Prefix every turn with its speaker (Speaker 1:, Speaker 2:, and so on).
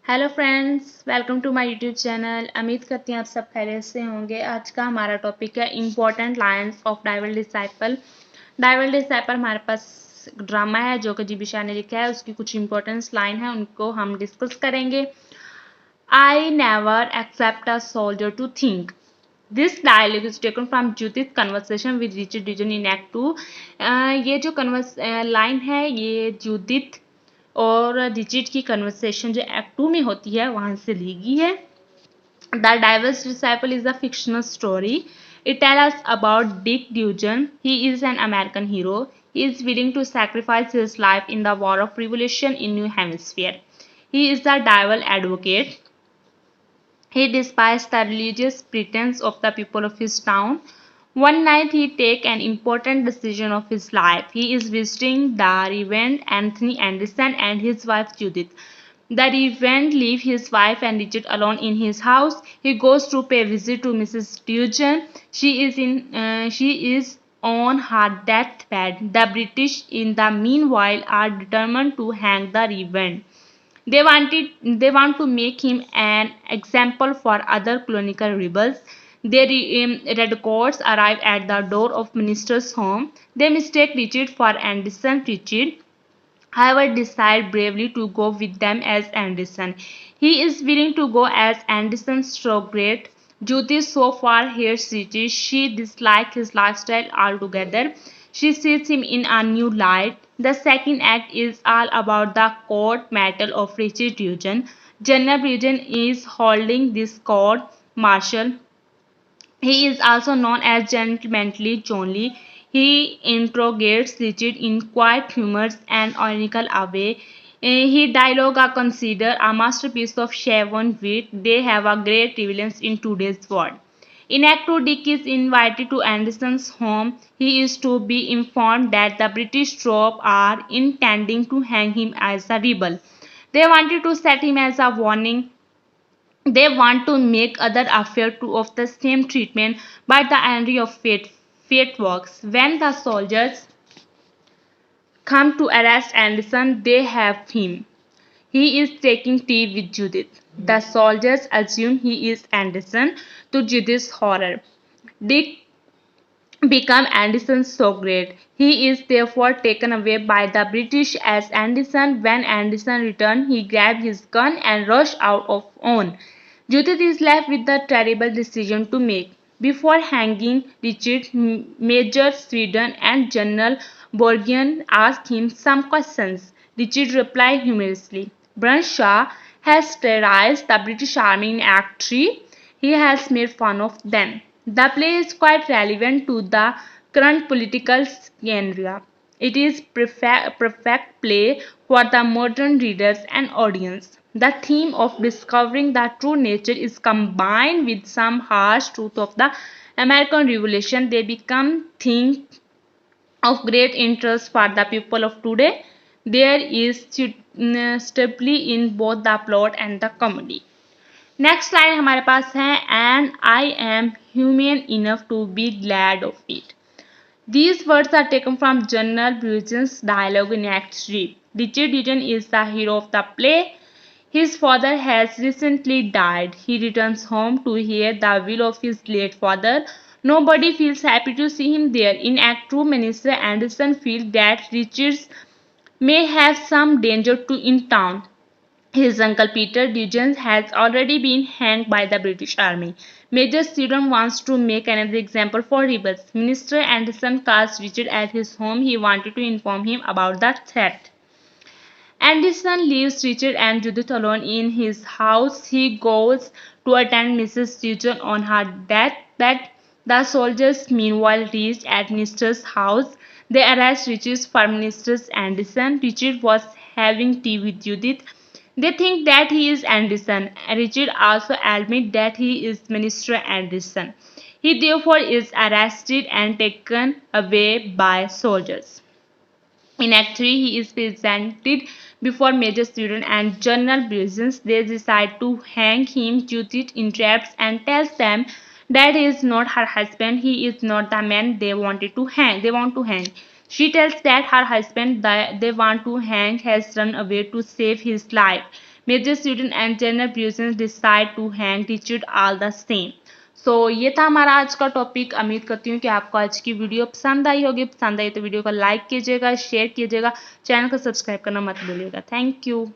Speaker 1: Hello friends, welcome to my YouTube channel. उम्मीद करती हैं आप सब खैरियत से होंगे। आज का हमारा टॉपिक है important lines of Diavel disciple. Diavel disciple हमारे पास ड्रामा है जो कि जी बी शाह ने लिखा है। उसकी कुछ इंपॉर्टेंट लाइन है, उनको हम डिस्कस करेंगे। I never accept a soldier to think. This dialogue is taken from Judith conversation with Richard Dudgeon in act 2। ये जो लाइन है ये जुदित और रिचर्ड की कन्वर्सेशन जो एक्ट 2 में होती है वहां से ली गई है। The Diver's Disciple is a fictional story. It tells us about Dick Dugan. He is an American hero. He is willing to sacrifice his life in the War of Revolution in New Hampshire. He is the devil advocate. He despises the religious pretense of the people of his town. One night he takes an important decision of his life. He is visiting the Reverend Anthony Anderson and his wife Judith. The Reverend leaves his wife and Richard alone in his house. He goes to pay a visit to Mrs. Dugan. She is on her deathbed. The British, in the meanwhile, are determined to hang the Reverend. They want to make him an example for other colonial rebels. Redcoats arrive at the door of minister's home. They mistake Richard for Anderson. Richard, however, decides bravely to go with them as Anderson. He is willing to go as Anderson's surrogate. Judith so far hates Richard. She dislikes his lifestyle altogether. She sees him in a new light. The second act is all about the court martial of Richard Dugan. General Dugan is holding this court martial. He is also known as Gentlemanly Johnny. He interrogates Richard in quiet, humorous, and ironical way. His dialogue are considered a masterpiece of Shavon wit. They have a great relevance in today's world. In Act 2, Dick is invited to Anderson's home. He is to be informed that the British troops are intending to hang him as a rebel. They wanted to set him as a warning. They want to make other affair too of the same treatment, but the irony of fate works. When the soldiers come to arrest Anderson, they have him. He is taking tea with Judith. The soldiers assume he is Anderson, to Judith's horror. Dick become Anderson's surrogate. He is therefore taken away by the British as Anderson. When Anderson returns, he grabs his gun and rushes out of on. Judith is left with the terrible decision to make. Before hanging Richard, Major Sweden and General Borgian ask him some questions. Richard replies humorously. Brunshaw has terrorized the British Army in Act 3. He has made fun of them. The play is quite relevant to the current political scenario. It is perfect play for the modern readers and audience. The theme of discovering the true nature is combined with some harsh truth of the American Revolution. They become things of great interest for the people of today. There is stability in both the plot and the comedy. Next line हमारे पास है and I am human enough to be glad of it. These words are taken from General Buchanan's dialogue in Act 3. Richard Dugan is the hero of the play. His father has recently died. He returns home to hear the will of his late father. Nobody feels happy to see him there. In Act 2, Minister Anderson feels that Richard may have some danger in town. His uncle Peter Dugan has already been hanged by the British Army. Major Sweden wants to make another example for rebels. Minister Anderson calls Richard at his home. He wanted to inform him about the threat. Anderson leaves Richard and Judith alone in his house. He goes to attend Mrs. Dugan on her deathbed. The soldiers meanwhile reach at Minister's house. They arrest Richard for Minister Anderson. Richard was having tea with Judith. They think that he is Anderson. Richard also admits that he is Minister Anderson. He therefore is arrested and taken away by soldiers. In Act 3, he is presented before Major Sweden and General Buchanan. They decide to hang him. Judith interrupts and tells them that he is not her husband. He is not the man they want to hang. She tells that her husband they want to hang has run away to save his life. Major student and general प्यूजन decide to hang teacher all the same. सो ये था हमारा आज का topic. उम्मीद करती हूँ कि आपको आज की वीडियो पसंद आई होगी। पसंद आई तो वीडियो को लाइक कीजिएगा, शेयर कीजिएगा, चैनल को सब्सक्राइब करना मत भूलिएगा। Thank you.